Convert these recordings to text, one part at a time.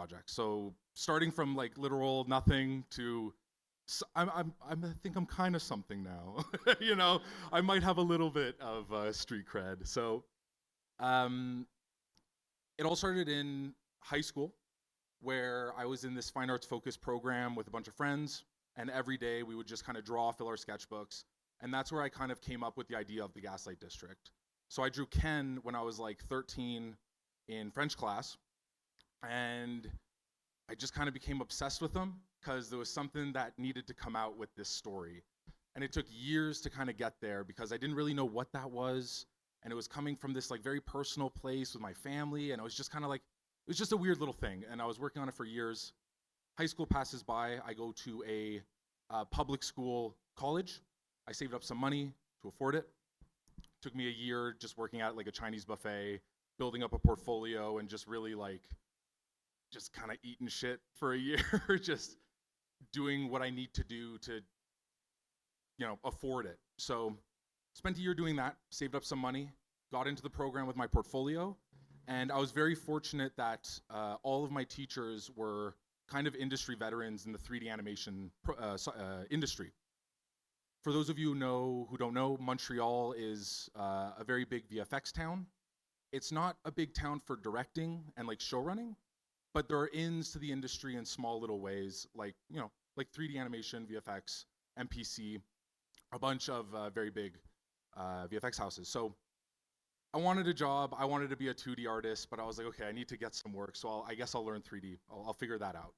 project. So starting from like literal nothing to I think I'm kind of something now. You know, I might have a little bit of street cred. So um, it all started in high school, where I was in this fine arts focused program with a bunch of friends, and every day we would just kind of draw, fill our sketchbooks, and that's where I kind of came up with the idea of the Gaslight District. So I drew Ken when I was like 13 in French class, and I just kind of became obsessed with him because there was something that needed to come out with this story. And it took years to kind of get there because I didn't really know what that was. And it was coming from this like very personal place with my family. And it was just kind of like, it was just a weird little thing. And I was working on it for years. High school passes by. I go to a public school college. I saved up some money to afford it. Took me a year just working at like a Chinese buffet, building up a portfolio, and just really like just kind of eating shit for a year, just doing what I need to do to, afford it. So spent a year doing that, saved up some money, got into the program with my portfolio, and I was very fortunate that all of my teachers were kind of industry veterans in the 3D animation industry. For those of you who don't know, Montreal is a very big VFX town. It's not a big town for directing and like show running, but there are ins to the industry in small little ways, like like 3D animation, VFX, MPC, a bunch of very big VFX houses. So I wanted a job. I wanted to be a 2D artist, but I was like, okay, I need to get some work, so I guess I'll learn 3D. I'll figure that out.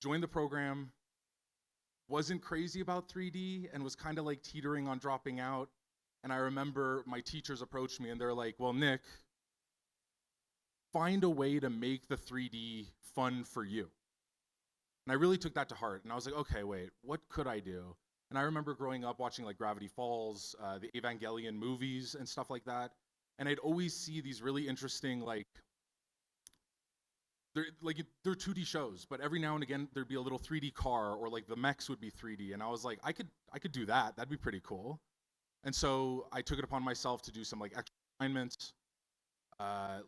Joined the program. Wasn't crazy about 3D and was kind of like teetering on dropping out. And I remember my teachers approached me and they're like, well, Nick, find a way to make the 3D fun for you. And I really took that to heart. And I was like, okay, wait, what could I do? And I remember growing up watching like Gravity Falls, the Evangelion movies and stuff like that. And I'd always see these really interesting they're 2D shows, but every now and again there'd be a little 3D car or like the mechs would be 3D, and I was like, I could do that. That'd be pretty cool. And so I took it upon myself to do some like extra assignments.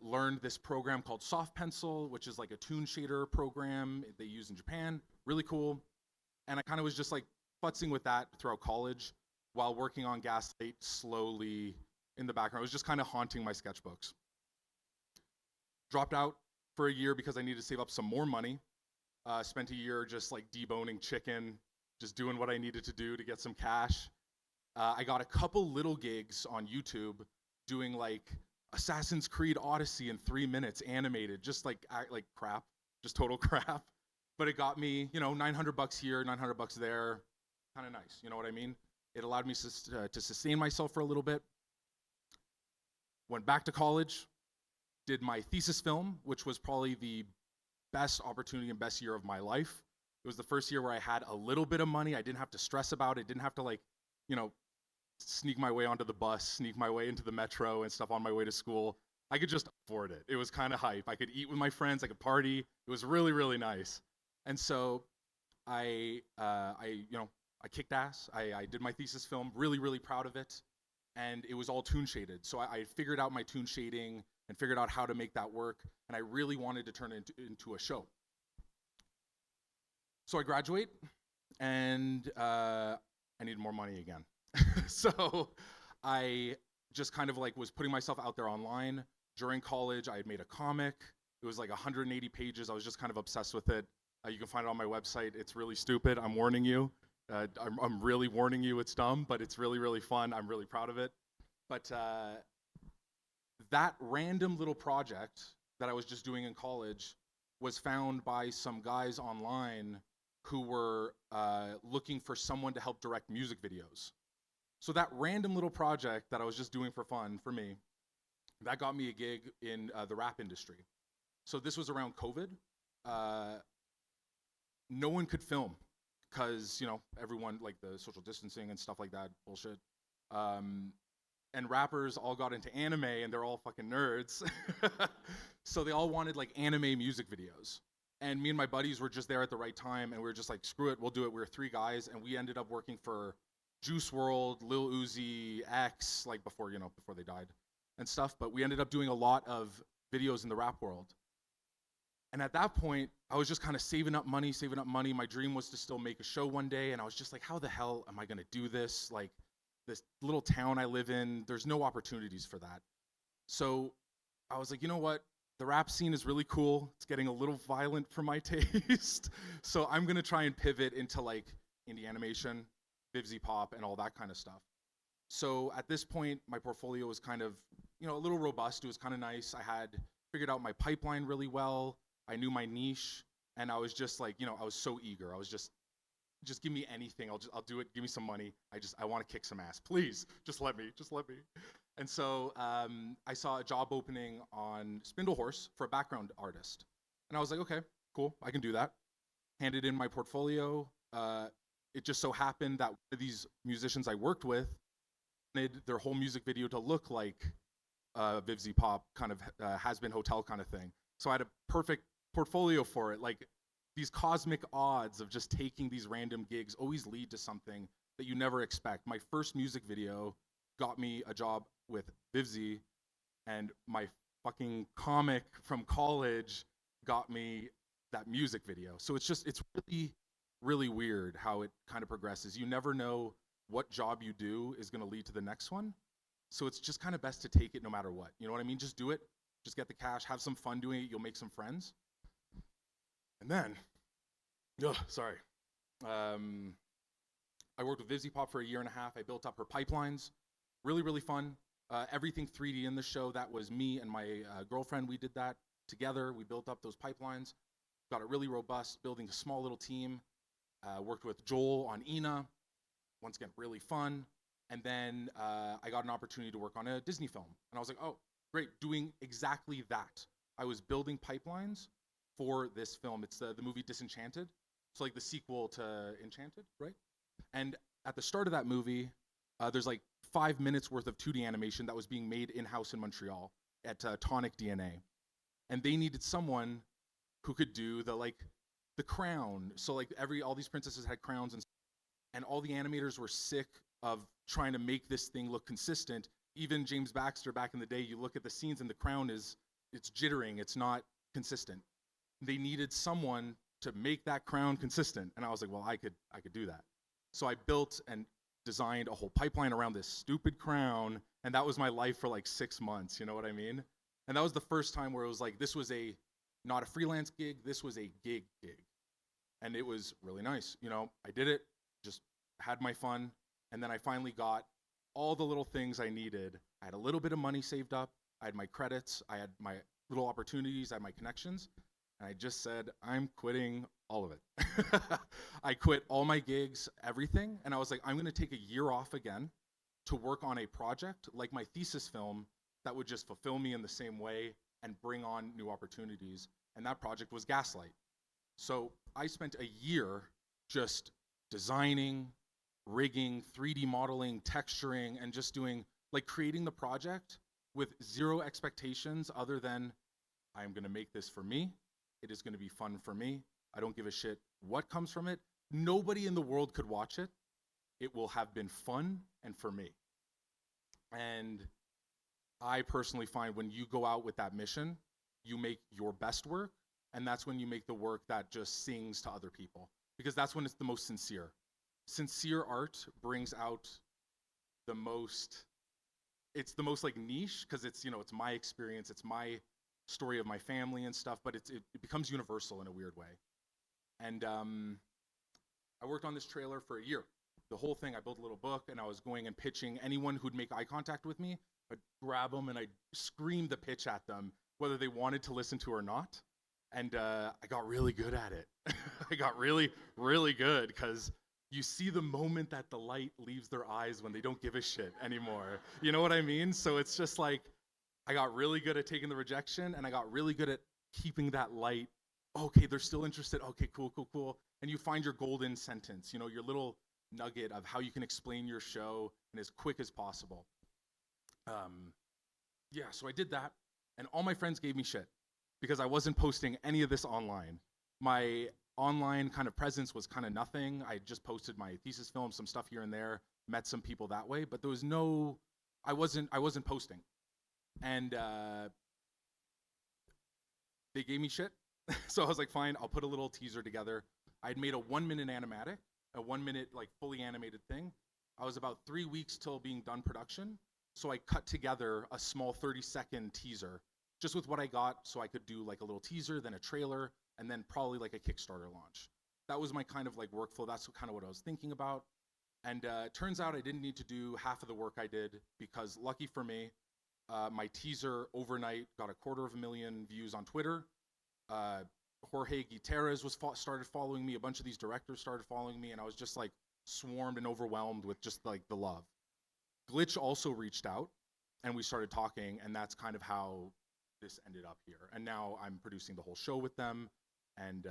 Learned this program called Soft Pencil, which is like a toon shader program they use in Japan. Really cool. And I kind of was just like futzing with that throughout college while working on Gaslight slowly in the background. It was just kind of haunting my sketchbooks. Dropped out for a year because I needed to save up some more money. Spent a year just like deboning chicken, just doing what I needed to do to get some cash. I got a couple little gigs on YouTube doing like Assassin's Creed Odyssey in 3 minutes animated, just like crap, just total crap. But it got me, $900 here, $900 there, kind of nice. You know what I mean? It allowed me to sustain myself for a little bit. Went back to college, did my thesis film, which was probably the best opportunity and best year of my life. It was the first year where I had a little bit of money. I didn't have to stress about it. Didn't have to sneak my way onto the bus, sneak my way into the metro and stuff on my way to school. I could just afford it. It was kind of hype. I could eat with my friends. I could party. It was really, really nice. And so I kicked ass. I did my thesis film, really, really proud of it. And it was all toon shaded. So I figured out my toon shading and figured out how to make that work. And I really wanted to turn it into a show. So I graduate and I needed more money again. So I just kind of was putting myself out there online. During college, I had made a comic. It was like 180 pages. I was just kind of obsessed with it. You can find it on my website. It's really stupid. I'm warning you. I'm really warning you. It's dumb, but it's really, really fun. I'm really proud of it. But that random little project that I was just doing in college was found by some guys online who were looking for someone to help direct music videos. So that random little project that I was just doing for fun, for me, that got me a gig in the rap industry. So this was around COVID. No one could film because, everyone, like the social distancing and stuff like that, bullshit. And rappers all got into anime and they're all fucking nerds. So they all wanted like anime music videos. And me and my buddies were just there at the right time and we were just like, screw it, we'll do it. We were 3 guys and we ended up working for Juice WRLD, Lil Uzi, X, like before they died and stuff. But we ended up doing a lot of videos in the rap world. And at that point, I was just kind of saving up money, saving up money. My dream was to still make a show one day. And I was just like, how the hell am I going to do this? Like, this little town I live in, there's no opportunities for that. So I was like, you know what? The rap scene is really cool. It's getting a little violent for my taste. So I'm going to try and pivot into like indie animation, Vivzy pop, and all that kind of stuff. So at this point, my portfolio was kind of, a little robust. It was kind of nice. I had figured out my pipeline really well. I knew my niche, and I was just like, I was so eager. I was just give me anything. I'll do it. Give me some money. I want to kick some ass. Please, just let me. And so I saw a job opening on Spindlehorse for a background artist, and I was like, okay, cool, I can do that. Handed in my portfolio. It just so happened that these musicians I worked with wanted their whole music video to look like Vivzy pop kind of has been hotel kind of thing. So I had a perfect portfolio for it. Like these cosmic odds of just taking these random gigs always lead to something that you never expect. My first music video got me a job with Vivzy, and my fucking comic from college got me that music video. So it's really, really weird how it kind of progresses. You never know what job you do is going to lead to the next one. So it's just kind of best to take it no matter what. You know what I mean? Just do it. Just get the cash, have some fun doing it. You'll make some friends. And then, I worked with Vivzy Pop for a year and a half. I built up her pipelines. Really, really fun. Everything 3D in the show, that was me and my girlfriend. We did that together. We built up those pipelines. Got it really robust, building a small little team. Worked with Joel on Ina. Once again, really fun. And then I got an opportunity to work on a Disney film. And I was like, oh, great, doing exactly that. I was building pipelines for this film. It's the movie Disenchanted. It's like the sequel to Enchanted, right? And at the start of that movie, there's like 5 minutes worth of 2D animation that was being made in-house in Montreal at Tonic DNA. And they needed someone who could do the crown. So like all these princesses had crowns, and all the animators were sick of trying to make this thing look consistent. Even James Baxter back in the day, you look at the scenes and the crown it's jittering, it's not consistent. They needed someone to make that crown consistent. And I was like, well, I could do that. So I built and designed a whole pipeline around this stupid crown, and that was my life for like 6 months, you know what I mean? And that was the first time where it was like, this was not a freelance gig, this was a gig. And it was really nice. I did it, just had my fun, and then I finally got all the little things I needed. I had a little bit of money saved up, I had my credits, I had my little opportunities, I had my connections, and I just said, I'm quitting all of it. I quit all my gigs, everything, and I was like, I'm gonna take a year off again to work on a project like my thesis film that would just fulfill me in the same way and bring on new opportunities. And that project was Gaslight. So I spent a year just designing, rigging, 3D modeling, texturing, and just creating the project with zero expectations other than I'm gonna make this for me. It is gonna be fun for me. I don't give a shit what comes from it. Nobody in the world could watch it. It will have been fun and for me. And I personally find when you go out with that mission, you make your best work, and that's when you make the work that just sings to other people, because that's when it's the most sincere. Sincere art brings out it's the most like niche, because it's my experience, it's my story of my family and stuff, but it becomes universal in a weird way. And I worked on this trailer for a year. The whole thing, I built a little book, and I was going and pitching anyone who'd make eye contact with me. I'd grab them and I'd scream the pitch at them, whether they wanted to listen to or not. And I got really good at it. I got really, really good, because you see the moment that the light leaves their eyes when they don't give a shit anymore. You know what I mean? So it's just like, I got really good at taking the rejection, and I got really good at keeping that light. Okay, they're still interested. Okay, cool. And you find your golden sentence, your little nugget of how you can explain your show in as quick as possible. So I did that, and all my friends gave me shit because I wasn't posting any of this online. My online kind of presence was kind of nothing. I just posted my thesis film, some stuff here and there, met some people that way, but there was I wasn't posting. And they gave me shit, So I was like, fine, I'll put a little teaser together. I had made a 1 minute animatic, a 1 minute like fully animated thing. I was about 3 weeks till being done production. So I cut together a small 30-second teaser just with what I got, so I could do like a little teaser, then a trailer, and then probably like a Kickstarter launch. That was my kind of like workflow. That's kind of what I was thinking about. And it turns out I didn't need to do half of the work I did, because lucky for me, my teaser overnight got 250,000 views on Twitter. Jorge Gutierrez started following me. A bunch of these directors started following me, and I was just like swarmed and overwhelmed with just like the love. Glitch also reached out, and we started talking, and that's kind of how this ended up here. And now I'm producing the whole show with them, and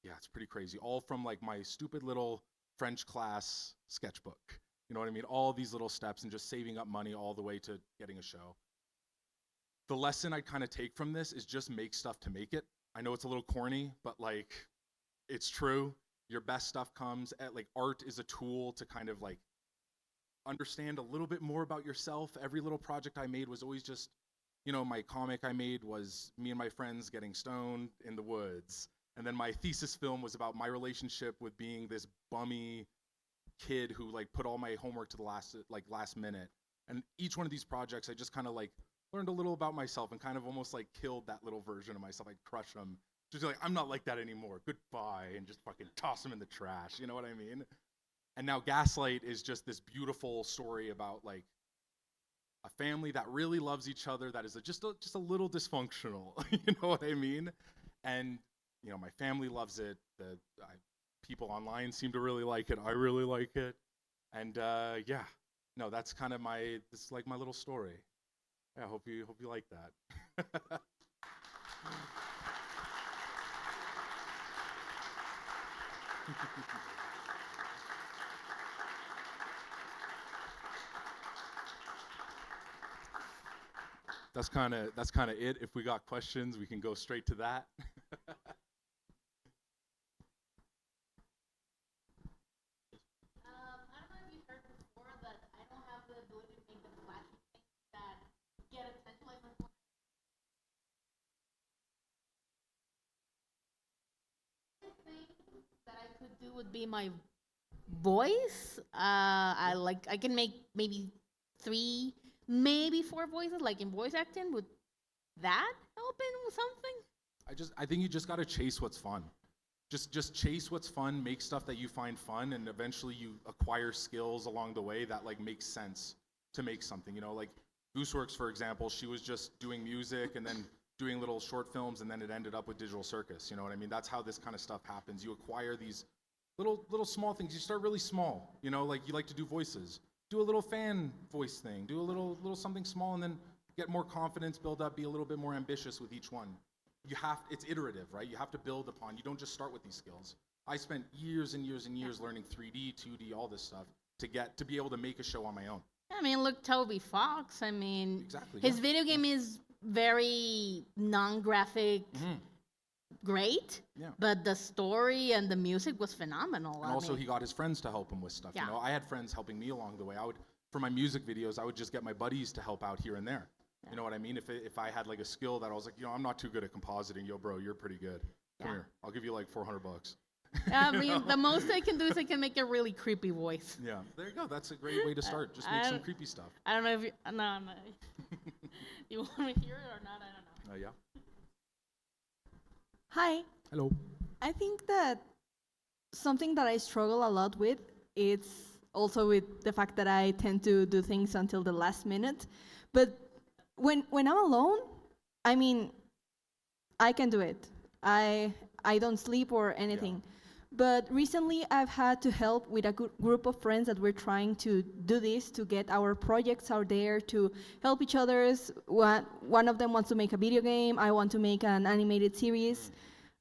yeah, it's pretty crazy. All from like my stupid little French class sketchbook. You know what I mean? All these little steps and just saving up money all the way to getting a show. The lesson I kind of take from this is just make stuff to make it. I know it's a little corny, but like, it's true. Your best stuff comes at like, art is a tool to kind of like understand a little bit more about yourself. Every little project I made was always just, you know, my comic I made was me and my friends getting stoned in the woods. And then my thesis film was about my relationship with being this bummy kid who like put all my homework to the last minute. And each one of these projects, I just kind of like learned a little about myself and kind of almost like killed that little version of myself. I'd crush them. Just like, I'm not like that anymore. Goodbye. And just fucking toss them in the trash. You know what I mean? And now Gaslight is just this beautiful story about like a family that really loves each other, that is just a little dysfunctional. You know what I mean? And, you know, my family loves it. People online seem to really like it. I really like it. And yeah, no, that's kind of this is like my little story. Yeah, I hope you like that. That's kind of it. If we got questions, we can go straight to that. I don't know if you heard before that I don't have the ability to make the flashy things that get attention like before. The thing that I could do would be my voice. I can make maybe 3, maybe 4 voices, like in voice acting. Would that helping with something? I think you just gotta chase what's fun. Just chase what's fun, make stuff that you find fun, and eventually you acquire skills along the way that like make sense to make something. You know, like Gooseworks, for example, she was just doing music and then doing little short films, and then it ended up with Digital Circus. You know what I mean? That's how this kind of stuff happens. You acquire these little small things. You start really small. You know, like you like to do voices. Do a little fan voice thing. Do a little something small, and then get more confidence, build up, be a little bit more ambitious with each one. It's iterative, right? You have to build upon. You don't just start with these skills. I spent years and years and years learning 3D, 2D, all this stuff to be able to make a show on my own. I mean, look, Toby Fox. I mean, Exactly, his yeah. video game is very non-graphic, great. Yeah. But the story and the music was phenomenal. And also, he got his friends to help him with stuff. Yeah. You know, I had friends helping me along the way. For my music videos, I would just get my buddies to help out here and there. Yeah. You know what I mean? If I had like a skill that I was like, you know, I'm not too good at compositing. Yo, bro, you're pretty good. Come here. I'll give you like $400. I mean, the most I can do is I can make a really creepy voice. Yeah, there you go. That's a great way to start. Just make some creepy stuff. I don't know if you, no, I'm not. You want me to hear it or not? I don't know. Yeah. Hi. Hello. I think that something that I struggle a lot with is also with the fact that I tend to do things until the last minute. But when I'm alone, I mean, I can do it. I don't sleep or anything. Yeah. But recently I've had to help with a group of friends that we're trying to do this, to get our projects out there, to help each other. One of them wants to make a video game, I want to make an animated series,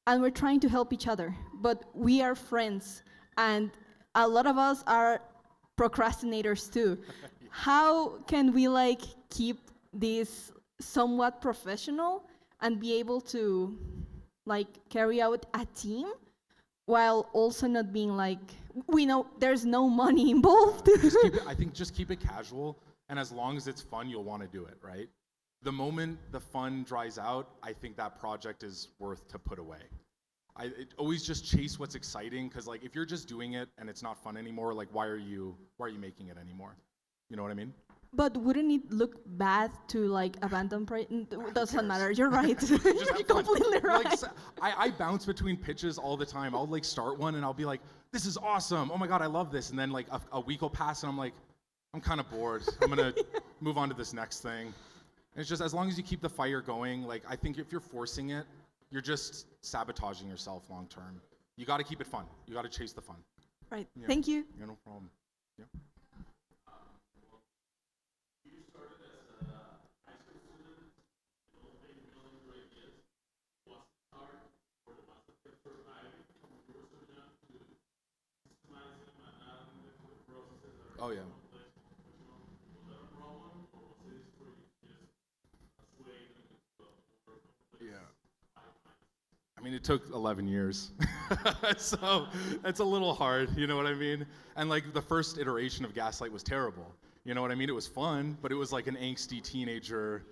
and we're trying to help each other. But we are friends, and a lot of us are procrastinators too. How can we like keep this somewhat professional and be able to like carry out a team while also not being like, we know there's no money involved? I think just keep it casual, and as long as it's fun, you'll want to do it, right? the moment the fun dries out, I think that project is worth to put away. Always just chase what's exciting, because like if you're just doing it and it's not fun anymore, like why are you making it anymore? You know what I mean? But wouldn't it look bad to like abandon doesn't cares? matter. You're right. Just You're have fun. completely right. Like, I bounce between pitches all the time. I'll like start one and I'll be like, this is awesome. Oh my God, I love this. And then like a week will pass and I'm like, I'm kind of bored. I'm gonna move on to this next thing. And it's just as long as you keep the fire going, like I think if you're forcing it, you're just sabotaging yourself long term. You got to keep it fun. You got to chase the fun. Right. Yeah. Thank you. Yeah, no problem. Yeah. Oh yeah. Yeah. I mean, it took 11 years. So it's a little hard, you know what I mean? And like the first iteration of Gaslight was terrible. You know what I mean? It was fun, but it was like an angsty teenager,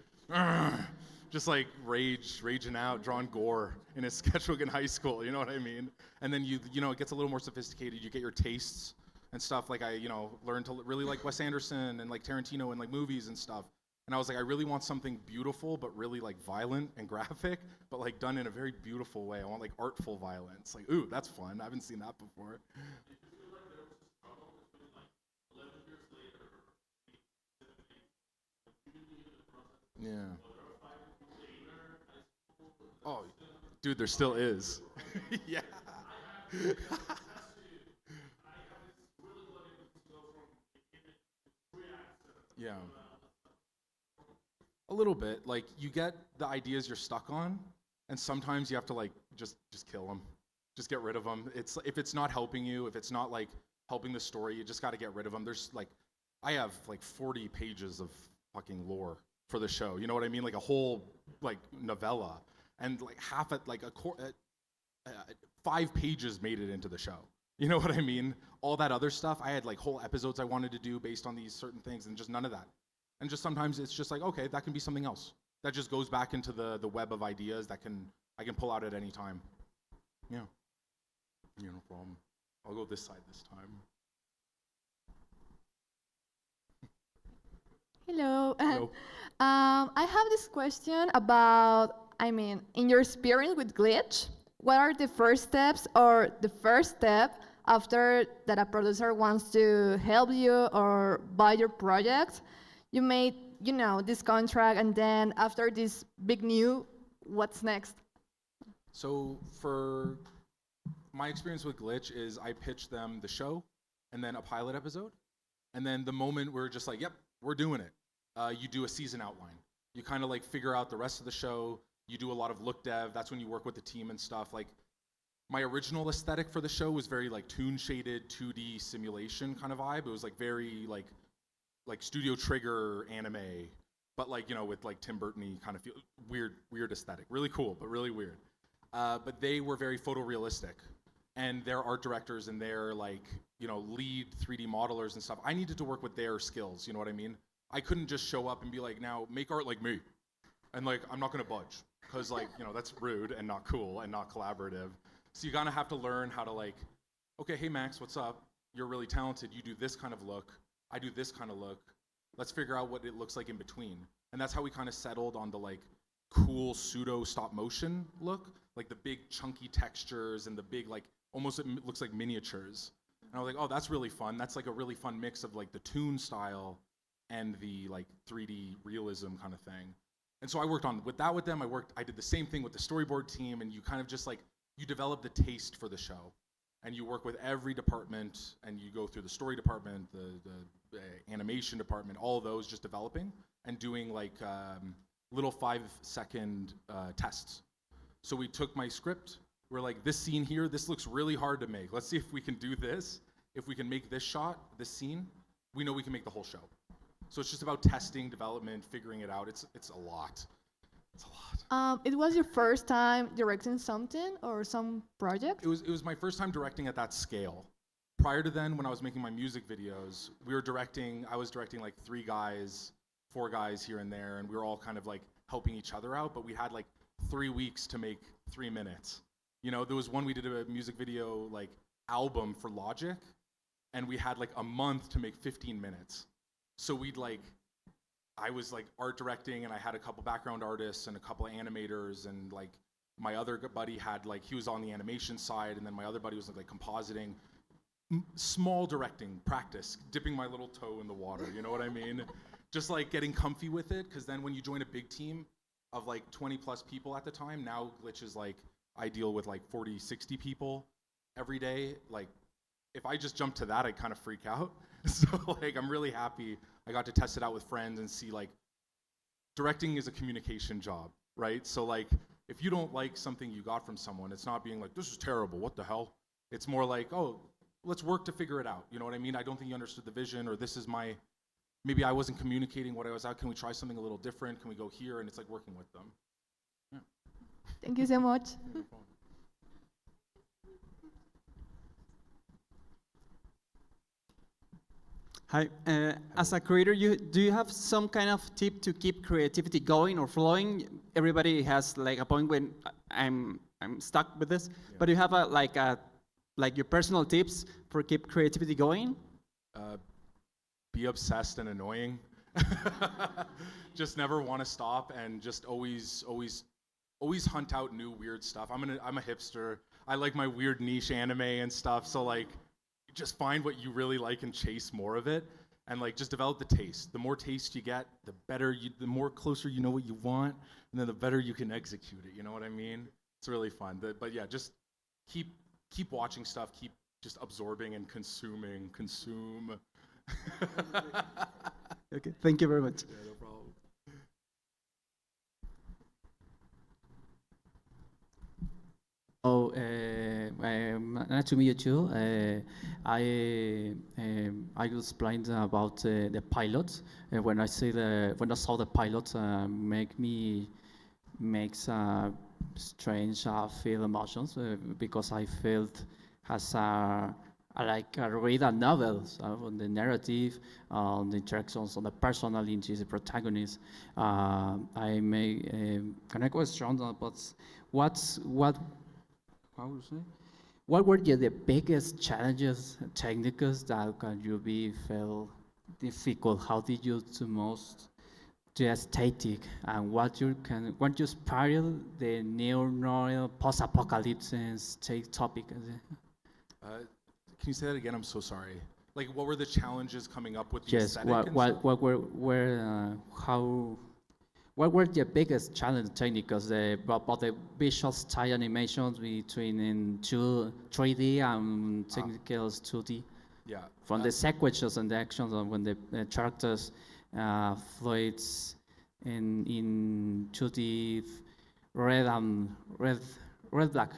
just like raging out, drawing gore in his sketchbook in high school, you know what I mean? And then you know, it gets a little more sophisticated. You get your tastes and stuff. Like I, you know, learned to really like Wes Anderson and like Tarantino and like movies and stuff. And I was like, I really want something beautiful, but really like violent and graphic, but like done in a very beautiful way. I want like artful violence. Like, ooh, that's fun. I haven't seen that before. Yeah. Oh, dude, there still is. Yeah. Yeah. A little bit. Like you get the ideas you're stuck on, and sometimes you have to like just kill them, just get rid of them. It's if it's not helping you, if it's not like helping the story, you just got to get rid of them. There's like, I have like 40 pages of fucking lore for the show. You know what I mean? Like a whole like novella, and like half it, like 5 pages made it into the show. You know what I mean? All that other stuff, I had like whole episodes I wanted to do based on these certain things, and just none of that. And just sometimes it's just like, okay, that can be something else. That just goes back into the web of ideas that I can pull out at any time. Yeah. Yeah, no problem. I'll go this side this time. Hello. Hello. I have this question about, I mean, in your experience with Glitch, what are the first steps or the first step after that a producer wants to help you or buy your project? You made, you know, this contract, and then after this big new, what's next? So for my experience with Glitch is I pitched them the show and then a pilot episode. And then the moment we're just like, yep, we're doing it. You do a season outline. You kind of like figure out the rest of the show. You do a lot of look dev. That's when you work with the team and stuff. Like my original aesthetic for the show was very like toon shaded 2D simulation kind of vibe. It was like very like Studio Trigger anime, but like, you know, with like Tim Burton-y kind of feel, weird aesthetic. Really cool, but really weird. But they were very photorealistic, and their art directors and their like, you know, lead 3D modelers and stuff, I needed to work with their skills, you know what I mean? I couldn't just show up and be like, now make art like me. And like, I'm not gonna budge, because like, you know, that's rude and not cool and not collaborative. So you gotta have to learn how to like, okay, hey Max, what's up? You're really talented, you do this kind of look. I do this kind of look. Let's figure out what it looks like in between. And that's how we kind of settled on the like cool pseudo stop motion look, like the big chunky textures and the big like, almost it looks like miniatures. And I was like, oh, that's really fun. That's like a really fun mix of like the toon style and the like 3D realism kind of thing. And so I worked on with them. I did the same thing with the storyboard team, and you kind of just like, you develop the taste for the show. And you work with every department, and you go through the story department, the animation department, all of those, just developing and doing like little 5-second tests. So we took my script, we're like, this scene here, this looks really hard to make. Let's see if we can do this. If we can make this shot, this scene, we know we can make the whole show. So it's just about testing, development, figuring it out. It's a lot. It's a lot. It was your first time directing something or some project? It was my first time directing at that scale. Prior to then, when I was making my music videos, I was directing like 3 guys 4 guys here and there, and we were all kind of like helping each other out, but we had like 3 weeks to make 3 minutes. You know, there was one we did a music video like album for Logic, and we had like a month to make 15 minutes. So I was like art directing, and I had a couple background artists and a couple of animators, and like my other buddy had like, he was on the animation side, and then my other buddy was like compositing. Small directing practice, dipping my little toe in the water, you know what I mean? Just like getting comfy with it, because then when you join a big team of like 20 plus people at the time, now Glitch is like, I deal with like 40, 60 people every day. Like, if I just jump to that, I kind of freak out. So like, I'm really happy I got to test it out with friends and see like, directing is a communication job, right? So like, if you don't like something you got from someone, it's not being like, this is terrible, what the hell? It's more like, oh, let's work to figure it out. You know what I mean? I don't think you understood the vision, or this is maybe I wasn't communicating what I was out. Can we try something a little different? Can we go here? And it's like working with them. Yeah. Thank you so much. No problem. Hi, as a creator, do you have some kind of tip to keep creativity going or flowing? Everybody has like a point when I'm stuck with this, but do you have like your personal tips for keep creativity going? Be obsessed and annoying. Just never want to stop, and just always hunt out new weird stuff. I'm a hipster. I like my weird niche anime and stuff. So like, just find what you really like and chase more of it, and like just develop the taste. The more taste you get, the better the more closer you know what you want, and then the better you can execute it. You know what I mean? It's really fun. But yeah, just keep watching stuff. Keep just absorbing and consume. Okay, thank you very much. Yeah, no problem. Oh, nice to meet you too. I will explain about the pilot. When I saw the pilot, makes strange feel emotions because I felt as I like read a novel on the narrative, on the interactions, on the personalities, the protagonist. I may connect with strong, but what how would you say? What were the biggest challenges, technicals that can you be felt difficult? How did you do most the aesthetic, and what you spiral the neo-noir post-apocalypse topic? Can you say that again? I'm so sorry. Like, what were the challenges coming up with the Yes, aesthetic? and stuff? what were the biggest challenge technicals about the visual style animations between in 3D and technicals 2D? Yeah. From the sequences and the actions of when the characters floats in 2D red black.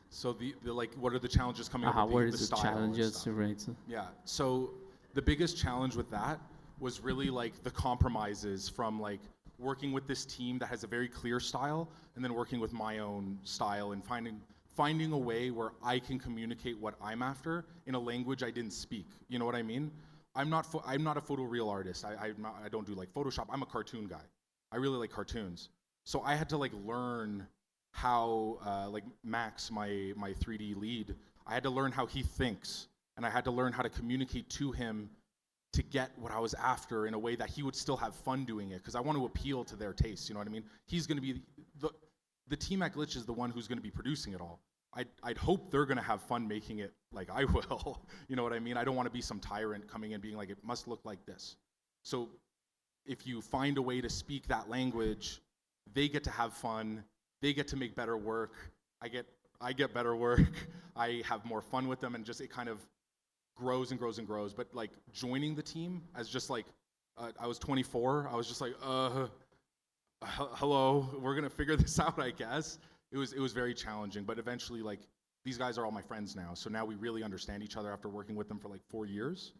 So the like, what are the challenges coming up with Where the is the style and challenges stuff? right? Yeah. So the biggest challenge with that was really like the compromises from like working with this team that has a very clear style, and then working with my own style, and finding a way where I can communicate what I'm after in a language I didn't speak. You know what I mean? I'm not a photoreal artist. I don't do like Photoshop. I'm a cartoon guy. I really like cartoons. So I had to like learn how like Max, my 3D lead, I had to learn how he thinks, and I had to learn how to communicate to him to get what I was after in a way that he would still have fun doing it, because I want to appeal to their tastes. You know what I mean? He's going to be the team at Glitch is the one who's going to be producing it all. I'd hope they're going to have fun making it like I will. You know what I mean? I don't want to be some tyrant coming in being like, it must look like this. So if you find a way to speak that language, they get to have fun. They get to make better work. I get better work. I have more fun with them, and just it kind of grows and grows and grows. But like joining the team as just like, I was 24. I was just like, hello, we're gonna figure this out, I guess. It was very challenging, but eventually, like, these guys are all my friends now. So now we really understand each other after working with them for like 4 years.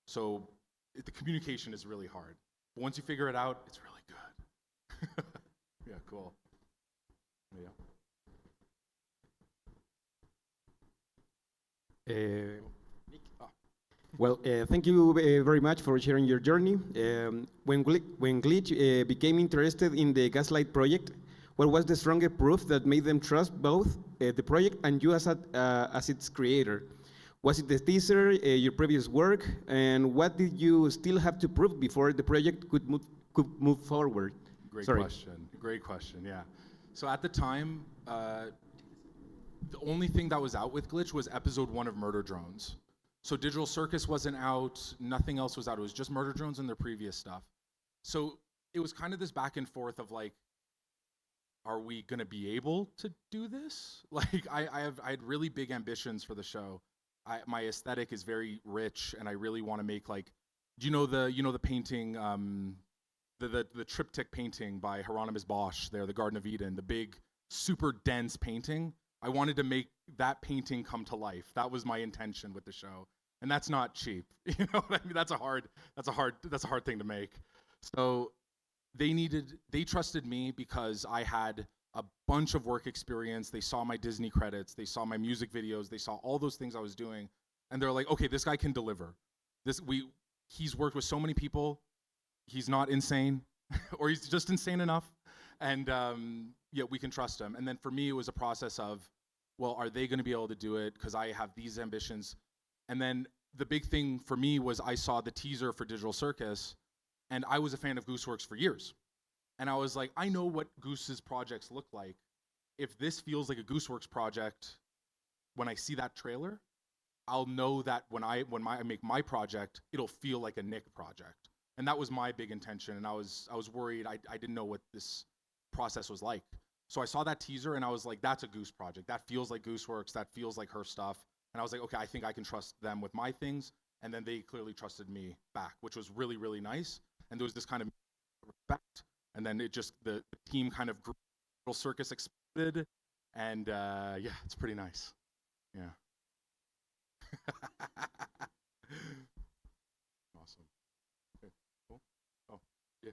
So the communication is really hard. But once you figure it out, it's really good. Yeah, cool. Yeah. Well, thank you very much for sharing your journey. When Glitch became interested in the Gaslight project, what was the strongest proof that made them trust both the project and you as its creator? Was it the teaser, your previous work, and what did you still have to prove before the project could move forward? Great Sorry. question. Great question. Yeah. So at the time, the only thing that was out with Glitch was episode 1 of Murder Drones. So Digital Circus wasn't out. Nothing else was out. It was just Murder Drones and their previous stuff. So it was kind of this back and forth of like, are we gonna be able to do this? Like, I had really big ambitions for the show. My aesthetic is very rich, and I really want to make like, do you know the painting, the triptych painting by Hieronymus Bosch there, the Garden of Eden, the big, super dense painting. I wanted to make that painting come to life. That was my intention with the show, and that's not cheap. You know what I mean? That's a hard thing to make. So they trusted me because I had a bunch of work experience. They saw my Disney credits, they saw my music videos, they saw all those things I was doing, and they're like, okay, this guy can deliver. He's worked with so many people. He's not insane, or he's just insane enough, and yeah, we can trust him. And then for me, it was a process of, well, are they going to be able to do it? Because I have these ambitions. And then the big thing for me was I saw the teaser for Digital Circus, and I was a fan of Gooseworks for years. And I was like, I know what Goose's projects look like. If this feels like a Gooseworks project, when I see that trailer, I'll know that when I make my project, it'll feel like a Nick project. And that was my big intention. And I was worried. I didn't know what this process was like. So I saw that teaser and I was like, that's a Goose project. That feels like Gooseworks. That feels like her stuff. And I was like, okay, I think I can trust them with my things. And then they clearly trusted me back, which was really, really nice. And there was this kind of respect. And then the team kind of grew, Digital Circus exploded. And yeah, it's pretty nice. Yeah. Awesome. Okay, cool. Oh, yeah.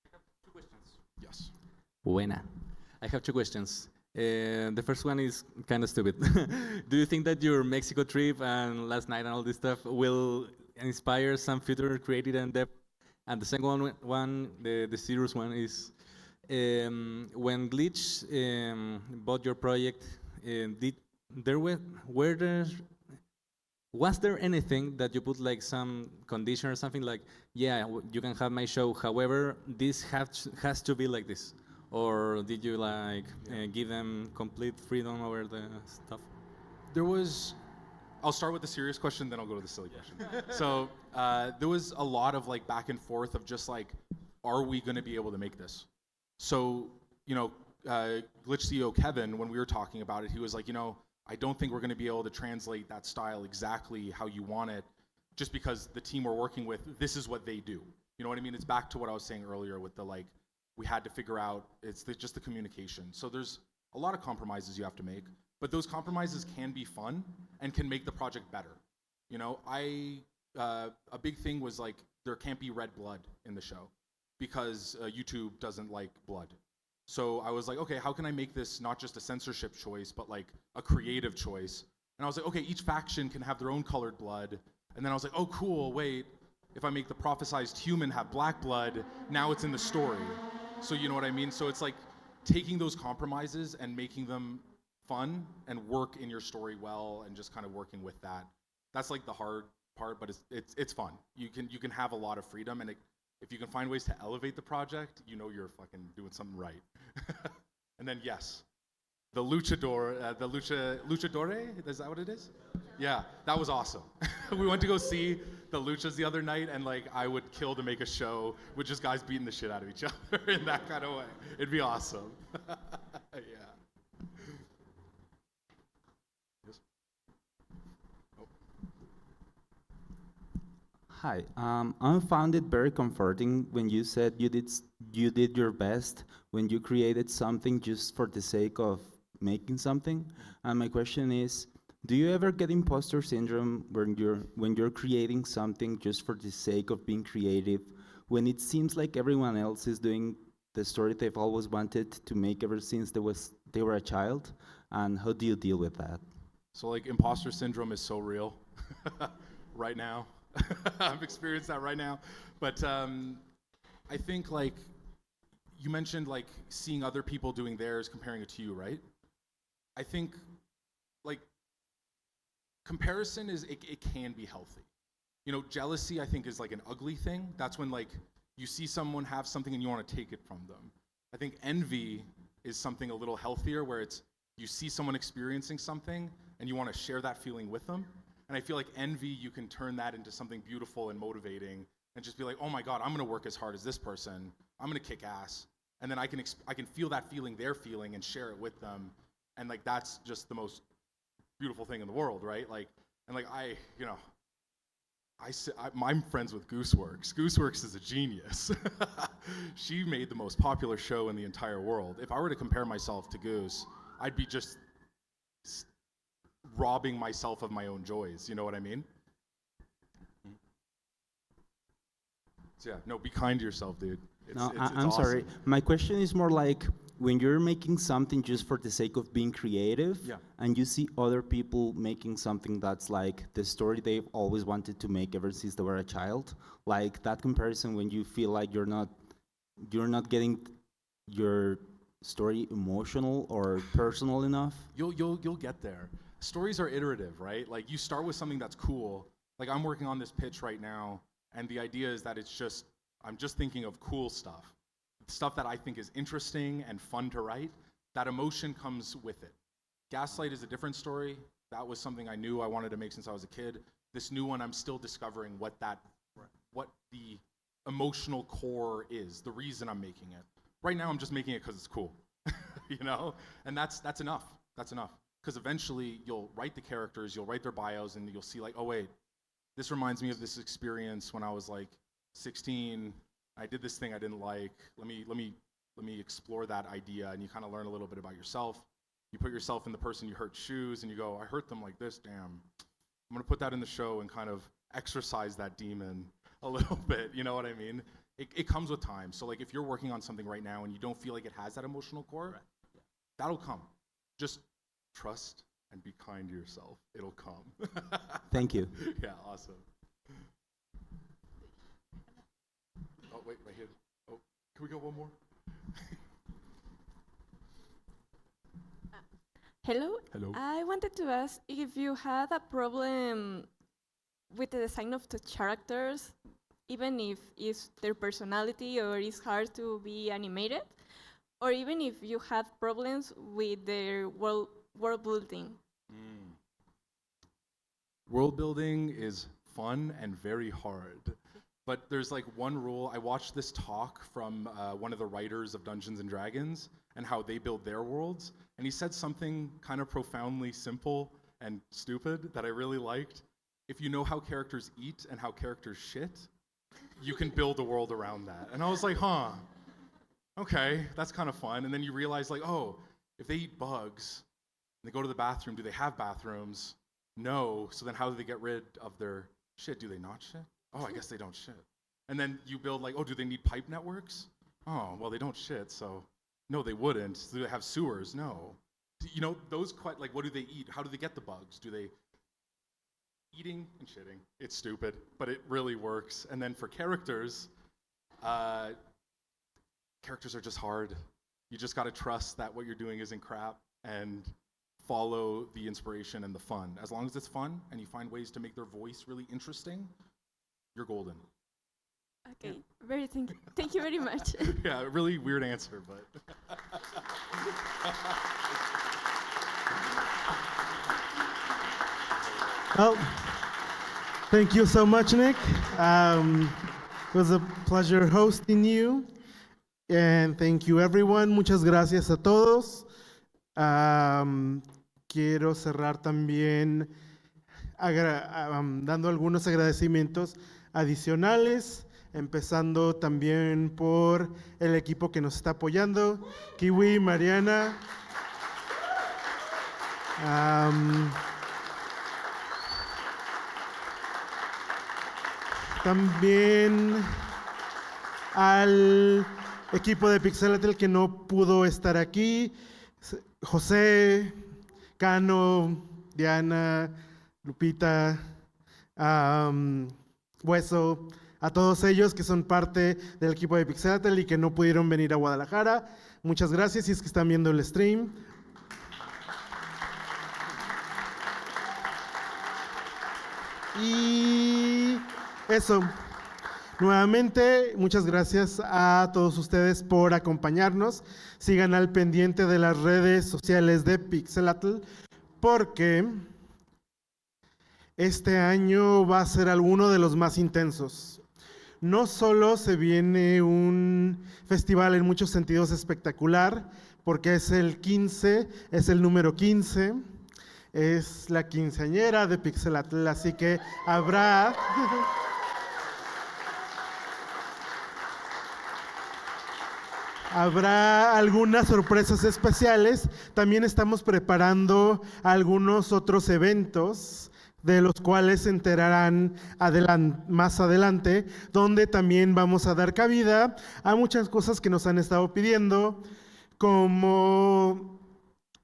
I have two questions. Yes. Buena. I have two questions. The first one is kind of stupid. Do you think that your Mexico trip and last night and all this stuff will inspire some future creative endeavor? And the second one, the serious one, is when Glitch bought your project, was there anything that you put like some condition or something like, yeah, you can have my show, however, this has to be like this? Or did you like give them complete freedom over the stuff? I'll start with the serious question, then I'll go to the silly question. So there was a lot of like back and forth of just like, are we going to be able to make this? So, Glitch CEO Kevin, when we were talking about it, he was like, I don't think we're going to be able to translate that style exactly how you want it, just because the team we're working with, this is what they do. You know what I mean? It's back to what I was saying earlier with the like, we had to figure out, just the communication. So there's a lot of compromises you have to make, but those compromises can be fun and can make the project better. A big thing was like, there can't be red blood in the show because YouTube doesn't like blood. So I was like, okay, how can I make this not just a censorship choice, but like a creative choice? And I was like, okay, each faction can have their own colored blood. And then I was like, oh, cool, wait, if I make the prophesized human have black blood, now it's in the story. So you know what I mean? So it's like taking those compromises and making them fun and work in your story well, and just kind of working with that. That's like the hard part, but it's fun. You can have a lot of freedom, and if you can find ways to elevate the project, you're fucking doing something right. And then yes, the luchador, luchadore, is that what it is? Yeah, that was awesome. We went to go see the luchas the other night, and like I would kill to make a show with just guys beating the shit out of each other in that kind of way. It'd be awesome. Yeah. Yes. Oh. Hi, I found it very comforting when you said you did your best when you created something just for the sake of making something. And my question is, do you ever get imposter syndrome when you're creating something just for the sake of being creative, when it seems like everyone else is doing the story they've always wanted to make ever since they were a child? And how do you deal with that? So like imposter syndrome is so real. right now. I've experienced that right now. But I think like you mentioned like seeing other people doing theirs, comparing it to you, right? I think like comparison it can be healthy. You know, jealousy I think is like an ugly thing. That's when like you see someone have something and you want to take it from them. I think envy is something a little healthier where it's you see someone experiencing something and you want to share that feeling with them. And I feel like envy, you can turn that into something beautiful and motivating and just be like, oh my God, I'm going to work as hard as this person. I'm going to kick ass. And then I can feel that feeling they're feeling and share it with them. And like, that's just the most beautiful thing in the world, right? Like, and like I'm friends with Gooseworks. Gooseworks is a genius. She made the most popular show in the entire world. If I were to compare myself to Goose, I'd be just robbing myself of my own joys. You know what I mean? So yeah, no, be kind to yourself, dude. No, It's I'm awesome. sorry. My question is more like when you're making something just for the sake of being creative, Yeah. and you see other people making something that's like the story they've always wanted to make ever since they were a child, like that comparison when you feel like you're not getting your story emotional or personal enough. You'll get there. Stories are iterative, right? Like you start with something that's cool. Like I'm working on this pitch right now, and the idea is that I'm just thinking of cool stuff that I think is interesting and fun to write. That emotion comes with it. Gaslight is a different story. That was something I knew I wanted to make since I was a kid. This new one, I'm still discovering what the emotional core is, the reason I'm making it. Right now, I'm just making it because it's cool, you know? And that's enough. That's enough. Because eventually, you'll write the characters, you'll write their bios, and you'll see like, oh wait, this reminds me of this experience when I was like 16. I did this thing I didn't like. Let me explore that idea, and you kind of learn a little bit about yourself. You put yourself in the person you hurt shoes, and you go, I hurt them like this. Damn, I'm gonna put that in the show and kind of exercise that demon a little bit. You know what I mean? It comes with time. So like if you're working on something right now and you don't feel like it has that emotional core, that'll come. Just trust and be kind to yourself. It'll come. Thank you. Yeah, awesome. Oh, wait, right here. Oh, can we go one more? Hello. Hello. I wanted to ask if you had a problem with the design of the characters, even if it's their personality or it's hard to be animated, or even if you had problems with their world building. World building is fun and very hard. But there's like one rule. I watched this talk from one of the writers of Dungeons and Dragons and how they build their worlds. And he said something kind of profoundly simple and stupid that I really liked. If you know how characters eat and how characters shit, you can build a world around that. And I was like, huh, okay, that's kind of fun. And then you realize like, oh, if they eat bugs and they go to the bathroom, do they have bathrooms? No. So then how do they get rid of their shit? Do they not shit? Oh, I guess they don't shit. And then you build like, oh, do they need pipe networks? Oh, well, they don't shit, so no, they wouldn't. Do they have sewers? No. You know, those like, what do they eat? How do they get the bugs? Do they eating and shitting? It's stupid, but it really works. And then for characters, characters are just hard. You just got to trust that what you're doing isn't crap and follow the inspiration and the fun. As long as it's fun and you find ways to make their voice really interesting, you're golden. Okay, thank you very much. Yeah, a really weird answer, but. Well, thank you so much, Nick. It was a pleasure hosting you. And thank you, everyone. Muchas gracias a todos. Quiero cerrar también dando algunos agradecimientos adicionales, empezando también por el equipo que nos está apoyando, Kiwi, Mariana. También al equipo de Pixelatel que no pudo estar aquí, José, Cano, Diana, Lupita, Hueso, a todos ellos que son parte del equipo de Pixelatel y que no pudieron venir a Guadalajara. Muchas gracias si es que están viendo el stream. Y eso. Nuevamente, muchas gracias a todos ustedes por acompañarnos. Sigan al pendiente de las redes sociales de Pixelatl porque este año va a ser alguno de los más intensos. No solo se viene un festival en muchos sentidos espectacular, porque es el 15, es el número 15, es la quinceañera de Pixelatl, así que habrá... Habrá algunas sorpresas especiales. También estamos preparando algunos otros eventos de los cuales se enterarán más adelante, donde también vamos a dar cabida a muchas cosas que nos han estado pidiendo, como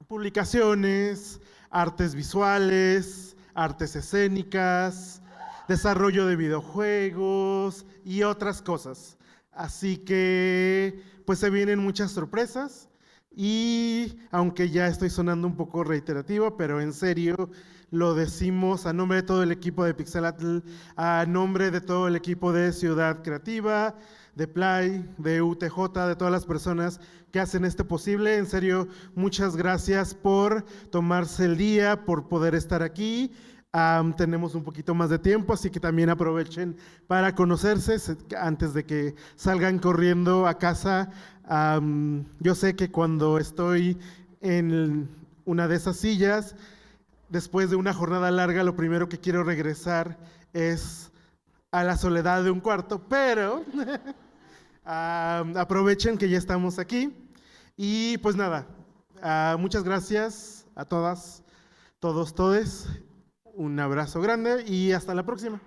publicaciones, artes visuales, artes escénicas, desarrollo de videojuegos y otras cosas. Así que, pues se vienen muchas sorpresas y aunque ya estoy sonando un poco reiterativo, pero en serio lo decimos a nombre de todo el equipo de Pixelatl, a nombre de todo el equipo de Ciudad Creativa, de Play, de UTJ, de todas las personas que hacen esto posible. En serio, muchas gracias por tomarse el día, por poder estar aquí. Tenemos un poquito más de tiempo, así que también aprovechen para conocerse antes de que salgan corriendo a casa. Yo sé que cuando estoy en una de esas sillas, después de una jornada larga, lo primero que quiero regresar es a la soledad de un cuarto, pero aprovechen que ya estamos aquí. Y pues nada, muchas gracias a todas, todos, todes. Un abrazo grande y hasta la próxima.